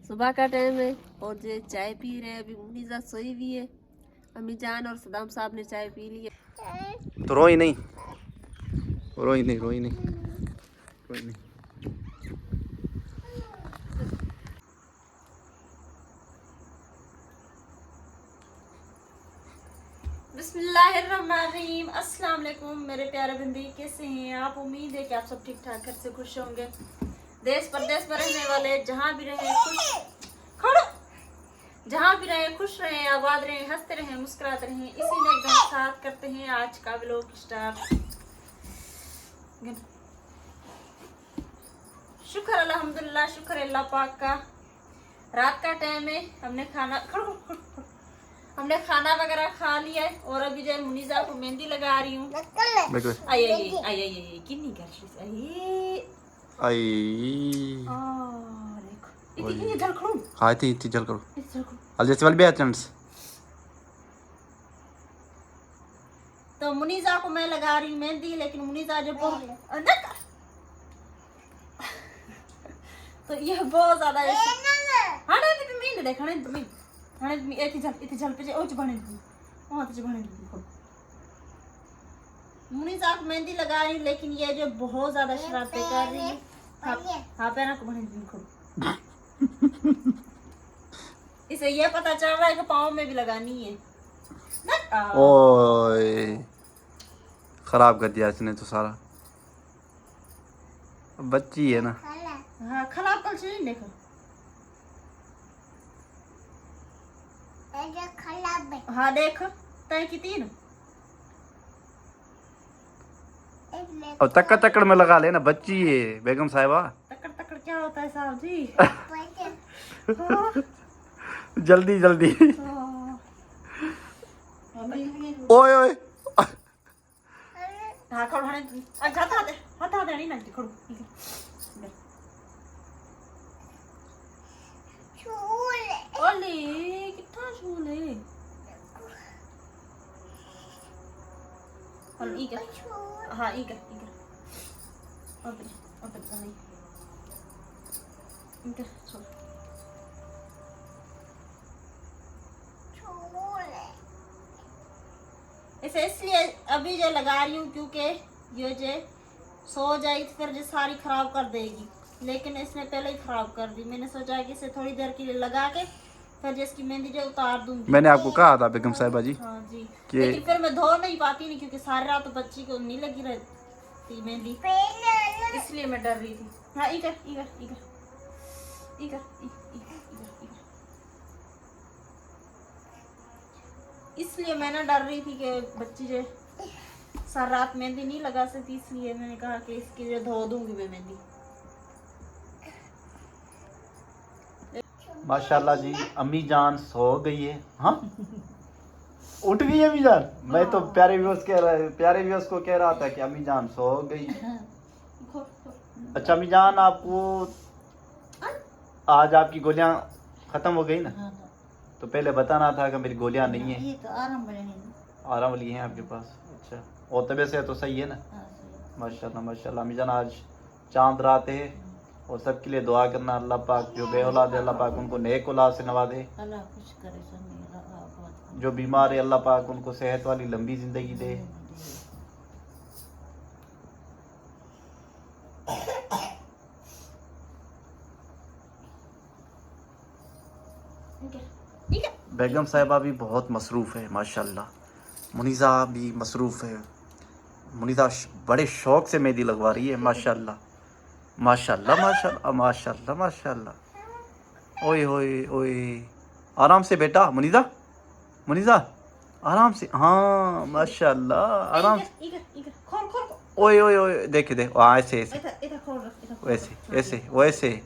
सुबह का टाइम है और ये चाय पी रहे हैं। अभी मुनीजा सोई हुई है। अम्मी जान और सदाम साहब ने चाय पी ली है। तो रोई नहीं, रोई नहीं, रोई नहीं, रोई नहीं। बिस्मिल्लाहिर्रहमानिर्रहीम। अस्सलाम वालेकुम मेरे प्यारे बंदे, कैसे हैं आप? उम्मीद है कि आप सब ठीक ठाक घर से खुश होंगे। देश परदेश में रहने वाले जहाँ भी रहे खुश खड़ो जहाँ भी रहे खुश रहें, आबाद रहें, हंसते रहें, मुस्कुराते रहें। इसी में एकदम साथ करते हैं आज का व्लॉग स्टार्ट। शुक्र अल्हम्दुलिल्लाह, शुक्र अल्लाह पाक का। रात का टाइम है, हमने खाना वगैरह खा लिया है और अभी जो मुनीजा को मेहंदी लगा रही हूँ। आई आई आई आई कितनी कर हाँ थी जल करो जैसे वाली भी फ्रेंड्स। तो मुनीजा को मैं लगा रही हूँ मेहंदी, लेकिन मुनीजा जो तो ये बहुत ज्यादा मुनीजा को मेहंदी लगा रही हूँ, लेकिन ये जो बहुत ज्यादा शरारतें कर रही है। हाँ पैना को बने इसे ये पता चल रहा है कि पाँव में भी लगानी है। ओए खराब कर दिया इसने तो सारा। बच्ची है ना। हाँ खराब कल से देखो हाँ देख तय की तीन और तक्कर तक्कर में लगा लेना, बच्ची है बेगम साहिबा। तक्कर तक्कर क्या होता है साहब जी? जल्दी जल्दी। ओए ओए हाँ खड़ो हटा दे नहीं ना खड़ो ओले कितना झूले और ई का हाँ ई का अब नहीं इनका छोड़ इसे इसलिए अभी जो लगा रही हूँ क्योंकि ये जो सो जाएगी तो फिर जो सारी खराब कर देगी, लेकिन इसने पहले ही खराब कर दी। मैंने सोचा कि इसे थोड़ी देर के लिए लगा के फिर जिसकी मेहंदी जो उतार दूंगी। मैंने आपको कहा था बेगम साहिबा जी। हाँ जी लेकिन फिर मैं धो नहीं पाती नहीं, क्योंकि सारी रात तो बच्ची को नहीं लगी रहती मेहंदी, इसलिए मैं डर रही थी। हाँ इकर इकर इकर इकर इसलिए मैं ना डर रही थी कि बच्ची जो सारी रात मेहंदी नहीं लगा सकती, इसलिए मैंने कहा कि इसकी जो धो दूंगी मैं मेहंदी। माशाल्लाह जी अम्मी जान सो गई है। हाँ उठ गई अम्मी जान। मैं तो प्यारे व्यूअर्स को कह रहा था कि अम्मी जान सो गई। अच्छा अम्मी जान आपको आज आपकी गोलियां खत्म हो गई ना? तो पहले बताना था कि मेरी गोलियां नहीं है। ये तो आराम वाली हैं आपके पास। अच्छा और तबीयत से तो सही है ना? माशाल्लाह माशाल्लाह। अम्मी जान आज चांद रात है और सबके लिए दुआ करना, अल्लाह पाक जो बे औलाद है अल्लाह पाक उनको नेक औलाद से नवाजे। अल्लाह खुश करे जो बीमार है अल्लाह पाक उनको सेहत वाली लंबी जिंदगी दे। बेगम साहिबा भी बहुत मसरूफ़ है माशाल्लाह। मुनीज़ा भी मसरूफ़ है। मुनीज़ा बड़े शौक़ से मेहंदी लगवा रही है माशाल्लाह माशाल्लाह माशाल्लाह माशाल्लाह माशाल्लाह। ओए ओए ओए आराम से बेटा मुनीज़ा, मुनीज़ा आराम से। हाँ माशाल्लाह आराम से। ओए ओए ओए देखे दे ऐसे ऐसे वैसे ऐसे वैसे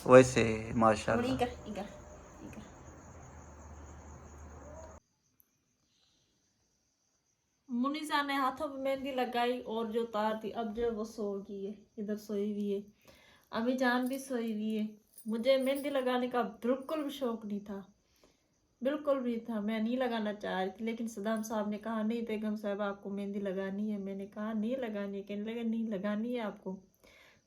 वैसे माशाल्लाह। मुनीसा ने हाथों में मेहंदी लगाई और जो तार थी अब जो वो सो गई है, इधर सोई हुई है। अम्मी जान भी सोई हुई है। मुझे मेहंदी लगाने का बिल्कुल भी शौक नहीं था। बिल्कुल भी था, मैं नहीं लगाना चाह रही थी, लेकिन सदाम साहब ने कहा नहीं बेगम साहब आपको मेहंदी लगानी है। मैंने कहा नहीं लगानी है, कहने लगे नहीं लगानी है आपको।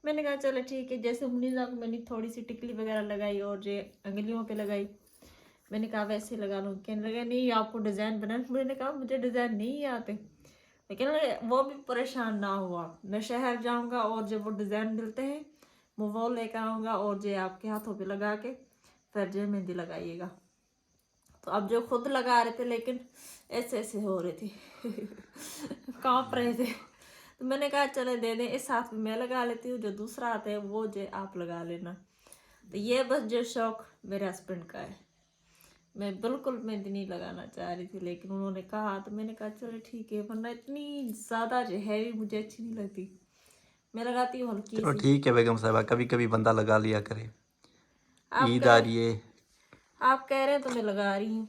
मैंने कहा चलो ठीक है। जैसे मुनीज़ा को मैंने थोड़ी सी टिकली वगैरह लगाई और जो अंगलियों पे लगाई, मैंने कहा वैसे लगा लूँ। कहने लगे नहीं आपको डिज़ाइन बना। मैंने कहा मुझे डिज़ाइन नहीं आते। लेकिन वो भी परेशान ना हुआ, मैं शहर जाऊँगा और जब वो डिज़ाइन मिलते हैं वो लेकर आऊँगा और जो आपके हाथों पे लगा के फिर जो मेहंदी लगाइएगा। तो अब जो खुद लगा रहे थे लेकिन ऐसे ऐसे हो रहे थे काँप रहे थे। तो मैंने कहा चले दे दें, इस हाथ में मैं लगा लेती हूँ, जो दूसरा हाथ है वो जो आप लगा लेना। तो ये बस जो शौक मेरे हस्बैंड का है। मैं बिल्कुल मेहंदी नहीं लगाना चाह रही थी, लेकिन उन्होंने कहा तो मैंने कहा चलो ठीक है, वरना इतनी ज़्यादा जो हैवी मुझे अच्छी नहीं लगती। मैं लगाती हूँ हल्की चलो सी। ठीक है बेगम साहिबा, कभी कभी बंदा लगा लिया करे। आप ईद आ कह रही है। आप कह रहे हैं तो मैं लगा रही हूँ।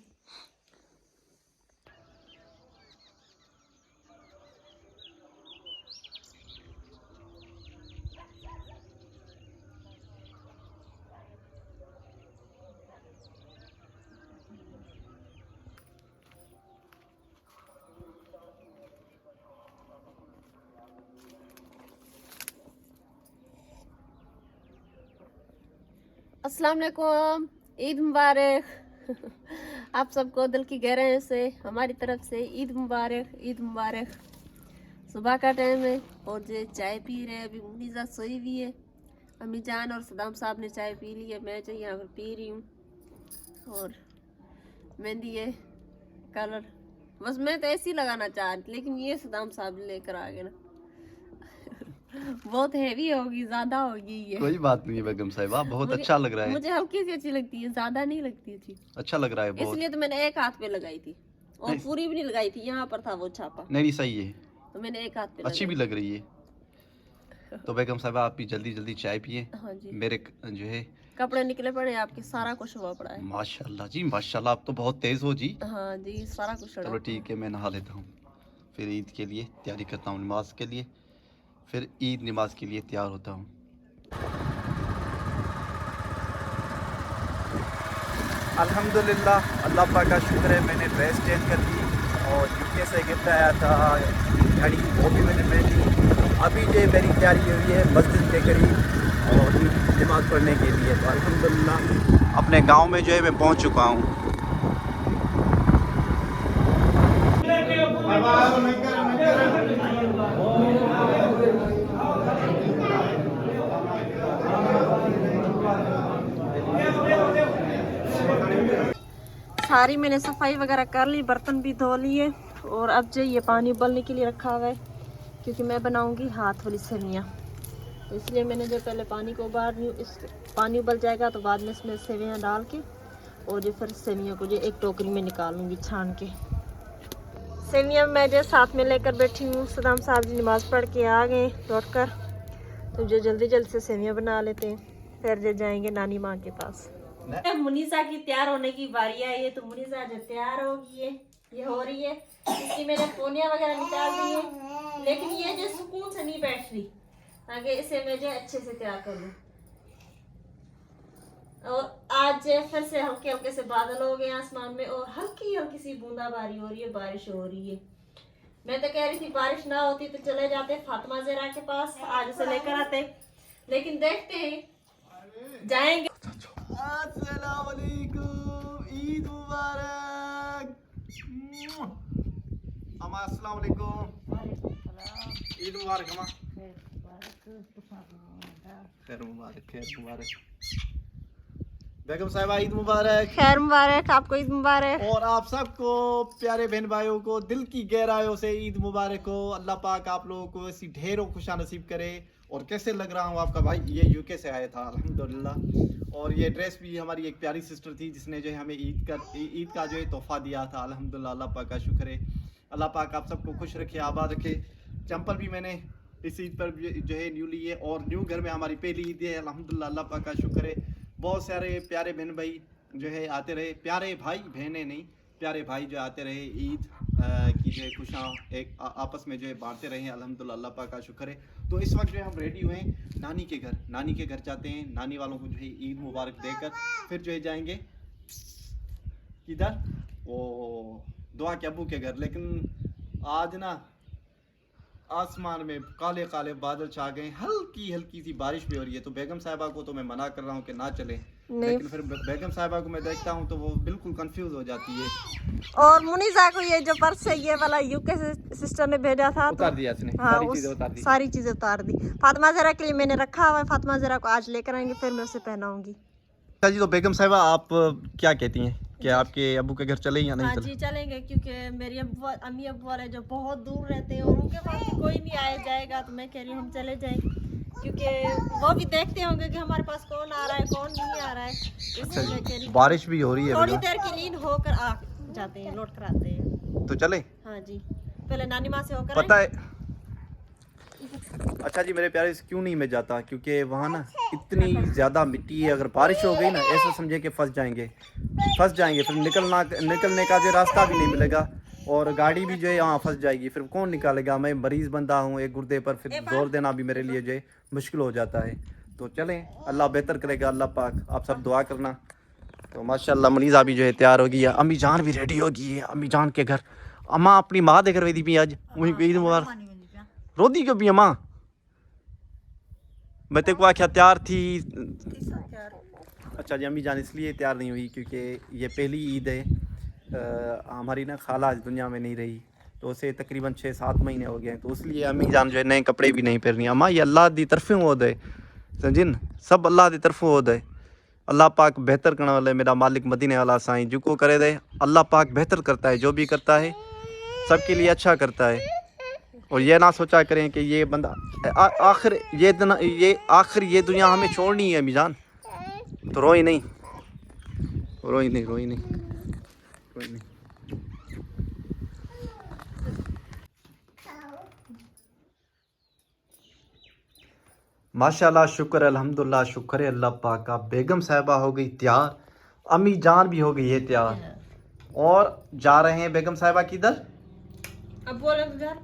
अस्सलाम वालेकुम, ईद मुबारक। आप सबको दिल की गहराइयों से हमारी तरफ से ईद मुबारक, ईद मुबारक। सुबह का टाइम है और जो चाय पी रहे हैं, अभी मुनीज़ा सोई हुई है। अम्मी जान और सदाम साहब ने चाय पी ली है, मैं जो यहाँ पर पी रही हूँ। और मेहंदी है कलर, बस मैं तो ऐसे ही लगाना चाह रही थी, लेकिन ये सदाम साहब लेकर आ गए ना। बहुत हैवी होगी, ज्यादा होगी ये। कोई बात नहीं बेगम साहिबा, बहुत मुझे अच्छा लग रहा है। मुझे हल्की सी अच्छी लगती है, ज्यादा नहीं लगती अच्छी। अच्छा लग रहा है बहुत। इसलिए तो मैंने एक हाथ पे लगाई थी और नहीं। पूरी भी नहीं लगाई थी, यहाँ पर था वो छापा, नहीं सही है, तो मैंने एक हाथ पे अच्छी भी लगाई। लग रही है। तो बेगम साहिबा आप भी जल्दी जल्दी चाय पिए। हाँ जी, मेरे जो है कपड़े निकले पड़े हैं आपके, सारा कुछ हुआ पड़ा है। माशाल्लाह जी, माशाल्लाह आप तो बहुत तेज हो जी। हाँ जी, सारा कुछ चलो हुआ। ठीक है, मैं नहा लेता हूँ, फिर ईद के लिए तैयारी करता हूँ, नमाज के लिए, फिर ईद नमाज के लिए तैयार होता हूँ। अल्हम्दुलिल्लाह, अल्लाह पाक का शुक्र है, मैंने ड्रेस चेंज कर दी और यूके से गिफ्ट आया था घड़ी, वो भी मैंने पहन ली। अभी जो मेरी तैयारी हुई है मस्जिद के करीब और नमाज पढ़ने के लिए। तो अल्हम्दुलिल्लाह अपने गांव में जो है मैं पहुंच चुका हूं। सारी मैंने सफाई वगैरह कर ली, बर्तन भी धो लिए और अब जो ये पानी उबलने के लिए रखा हुआ है, क्योंकि मैं बनाऊंगी हाथ वाली सेवियाँ। तो इसलिए मैंने जो पहले पानी को उबाल रही हूँ, इस पानी उबल जाएगा तो बाद में इसमें सेवियाँ डाल के और जो फिर सेवियों को जो एक टोकरी में निकालूंगी छान के। सेवियाँ मैं जो साथ में लेकर बैठी हूँ। सदाम साहब जी नमाज़ पढ़ के आ गए लौट कर, तो जो जल्दी जल्दी से सेवियाँ बना लेते हैं, फिर जो जाएंगे नानी माँ के पास। मुनीसा की तैयार होने की बारी आई है, तो मुनीसा जो तैयार होगी है, ये हो रही है। इसकी मैंने पोनिया वगैरह निकाल दी है, लेकिन ये जो सुकून से नहीं बैठ रही, आगे इसे मैं जो अच्छे से तैयार कर लूँ। और आज फिर से हल्के हल्के से बादल हो गए आसमान में और हल्की हल्की सी बूंदाबांदी हो रही है, बारिश हो रही है। मैं तो कह रही थी बारिश ना होती तो चले जाते फातिमा ज़हरा के पास, आज उसे लेकर आते, लेकिन देखते हैं जाएंगे। अस्सलाम वालेकुम, ईद मुबारक। अम्मा अस्सलाम वालेकुम, ईद मुबारक अम्मा। खैर मुबारक, खैर मुबारक। बेगम साहिबा ईद मुबारक। खैर मुबारक, आपको ईद मुबारक। और आप सबको प्यारे बहन भाइयों को दिल की गहराइयों से ईद मुबारक हो। अल्लाह पाक आप लोगों को ऐसी ढेरों खुशा नसीब करे। और कैसे लग रहा हूँ आपका भाई, ये यूके से आया था अल्हम्दुलिल्लाह। और ये ड्रेस भी हमारी एक प्यारी सिस्टर थी जिसने जो है हमें ईद का जो है तोहफा दिया था अल्हम्दुलिल्लाह। अल्लाह पाक का शुक्र है। अल्लाह पाक आप सबको खुश रखे, आबाद रखे। चंपल भी मैंने इस ईद पर जो है न्यू ली है और न्यू घर में हमारी पहली ईद है अल्हम्दुलिल्लाह। अल्लाह पाक का शुक्र है। बहुत सारे प्यारे बहन भाई जो है आते रहे, प्यारे भाई बहनें नहीं, प्यारे भाई जो आते रहे, ईद की जो है खुशियाँ एक आपस में जो है बांटते रहे अल्हम्दुलिल्लाह। अल्लाह पाक का शुक्र है। तो इस वक्त जो है हम रेडी हुए हैं नानी के घर, नानी के घर जाते हैं, नानी वालों को जो है ईद मुबारक देकर फिर जो है जाएंगे किधर वो दुआ के अब्बू के घर, लेकिन आज ना आसमान में काले काले बादल छा गए, हल्की हल्की सी बारिश भी हो रही है। तो बेगम साहिबा को तो मैं मना कर रहा हूँ कि ना चले, लेकिन फिर बेगम साहिबा को मैं देखता हूँ तो वो बिल्कुल कंफ्यूज हो जाती है। और मुनीसा को ये जो पर्स है ये वाला यूके सिस्टर ने भेजा था, उतार दिया इसने, हाँ, सारी चीजें उतार दी। सारी चीजें उतार दी। फातिमा जरा के लिए मैंने रखा हुआ है, फातिमा जरा को आज लेकर आएंगे, फिर मैं उसे पहनाऊंगी। अच्छा जी, तो बेगम साहिबा आप क्या कहती हैं कि आपके अब्बू के घर चले या नहीं हाँ चले? जी चलेंगे, क्योंकि मेरी अम्मी अब्बू वाले जो बहुत दूर रहते हैं और उनके पास भी कोई नहीं आया जाएगा, तो मैं कह रही हूँ हम चले जाएं, क्योंकि वो भी देखते होंगे कि हमारे पास कौन आ रहा है कौन नहीं आ रहा है। इसलिए मैं कह रही बारिश भी हो रही है थोड़ी बेगम, देर की नींद होकर आ जाते हैं, लौट कर आते हैं। तो चले। हाँ जी, पहले नानी माँ से होकर पता है, अच्छा जी मेरे प्यारे, क्यों नहीं मैं जाता, क्योंकि वहाँ ना इतनी ज़्यादा मिट्टी है, अगर बारिश हो गई ना ऐसा समझे कि फंस जाएंगे, फिर निकलने का जो रास्ता भी नहीं मिलेगा, और गाड़ी भी जो है यहाँ फंस जाएगी, फिर कौन निकालेगा? मैं मरीज़ बंदा हूँ एक गुर्दे पर, फिर जोर देना भी मेरे लिए जो है मुश्किल हो जाता है। तो चलें, अल्लाह बेहतर करेगा, अल्लाह पाक, आप सब दुआ करना। तो माशाल्लाह मुनीज़ा भी जो है तैयार होगी है, अम्मी जान भी रेडी होगी है, अम्मी जान के घर। अम्मा अपनी माँ देख रही थी आज, वहीं पे ईद मुबारक रोदी क्यों भी अम्मा? मैं तेरे को आख्या तैयार थी। अच्छा जी, अम्मी जान इसलिए तैयार नहीं हुई क्योंकि ये पहली ईद है, हमारी ना खाला आज दुनिया में नहीं रही, तो उसे तकरीबन 6-7 महीने हो गए हैं, तो इसलिए अम्मी जान जो है नए कपड़े भी नहीं पहन रही। अम्मा ये अल्लाह दी तरफों होद है, समझिन, सब अल्लाह दी तरफों होद है। अल्लाह पाक बेहतर करने वाला है, मेरा मालिक मदीने वाला साईं, जो को करे दे अल्लाह पाक बेहतर करता है, जो भी करता है सबके लिए अच्छा करता है। और ये ना सोचा करें कि ये बंदा आखिर ये दुनिया हमें छोड़नी है अम्मी जान, तो रोई नहीं। माशाल्लाह, शुक्र अल्हम्दुलिल्लाह, शुक्र है अल्लाह पाक का। बेगम साहिबा हो गई तैयार, अम्मी जान भी हो गई है तैयार, और जा रहे हैं बेगम साहिबा किधर? अब बोलो घर।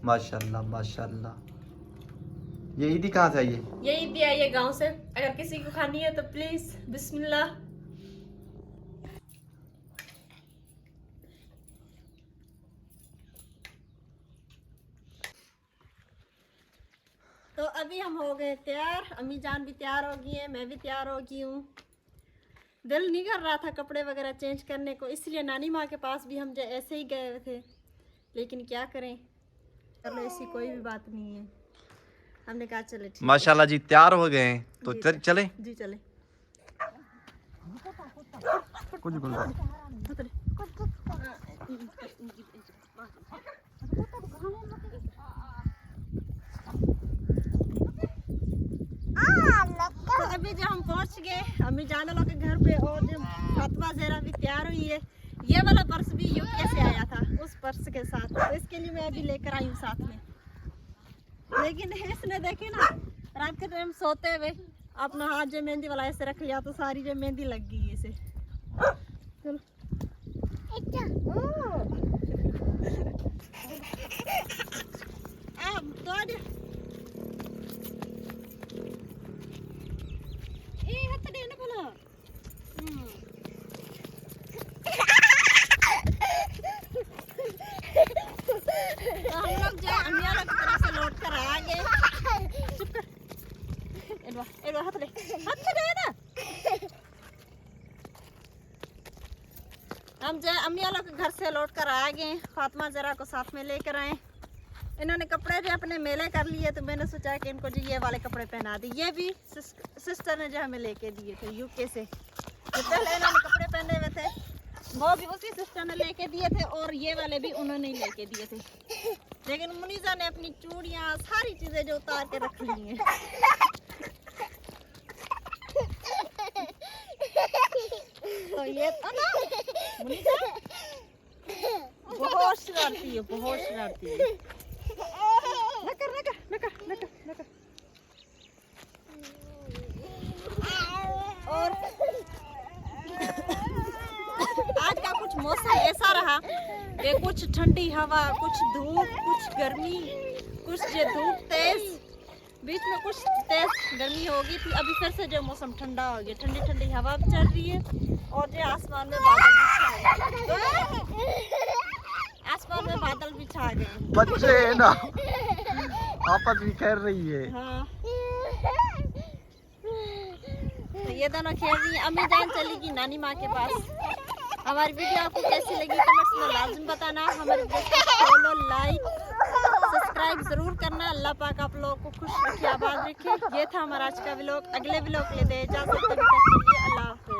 माशाल्लाह माशाल्लाह। ये ईदी कहाँ से आई है? ये ईदी आई है गाँव से, अगर किसी को खानी है तो प्लीज बिस्मिल्लाह। तो अभी हम हो गए तैयार, अम्मी जान भी तैयार हो गई है, मैं भी तैयार हो गई हूँ। दिल नहीं कर रहा था कपड़े वगैरह चेंज करने को, इसलिए नानी माँ के पास भी हम ऐसे ही गए थे, लेकिन क्या करें, चलो ऐसी कोई भी बात नहीं है, हमने कहा चले ठीक। माशाल्लाह जी तैयार हो गए हैं, तो चले जी चले। कुछ तो अभी जो हम पहुंच गए अम्मी जान लोग के घर पे, और जो फातिमा ज़हरा भी तैयार हुई है, ये वाला पर्स भी यूके से आया था उस पर्स के साथ, तो इसके लिए मैं अभी लेकर आई हूँ साथ में। लेकिन इसने देखे ना रात के टाइम सोते हुए अपना हाथ जो मेहंदी वाला ऐसे रख लिया, तो सारी जो मेहंदी लग गई इसे। चलो हम जो अम्मी वालों के घर से लौट कर आ गए, फातिमा ज़रा को साथ में लेकर आए। इन्होंने कपड़े जो अपने मेले कर लिए, तो मैंने सोचा कि इनको जो ये वाले कपड़े पहना दी। ये भी सिस्टर ने जो हमें लेके दिए थे यूके से, जो पहले इन्होंने कपड़े पहने हुए थे वो भी उसी सिस्टर ने लेके दिए थे, और ये वाले भी उन्होंने ही लेके दिए थे। लेकिन मुनीजा ने अपनी चूड़ियाँ सारी चीज़ें जो उतार के रख ली हैं। तो ये तो ना मुनीजा बहुत शरारती है, बहुत शरारती है। नकर। और आज का कुछ मौसम ऐसा रहा कि कुछ ठंडी हवा, कुछ धूप, कुछ गर्मी, कुछ ये धूप तेज, बीच में कुछ तेज गर्मी हो गई थी, अभी फिर से जो मौसम ठंडा हो गया, ठंडी ठंडी हवा भी चल रही है और जो आसमान में बादल भी छा गए, आसमान में बादल भी छा गए। बच्चे है ना आपस में खेल रही है। हाँ, तो ये दोनों खेल रही हैं। अम्मी जान चलेगी नानी माँ के पास। हमारी वीडियो आपको कैसी लगी कमेंट्स में लाजम बताना। हमारे वीडियो को फॉलो, लाइक, सब्सक्राइब जरूर करना। अल्लाह पाक आप लोगों को खुश रखे, आबाद रखे। ये था हमारा आज का व्लॉग। अगले व्लॉग ले दे इजाज़त, तब तक के लिए अल्लाह हाफ़िज़।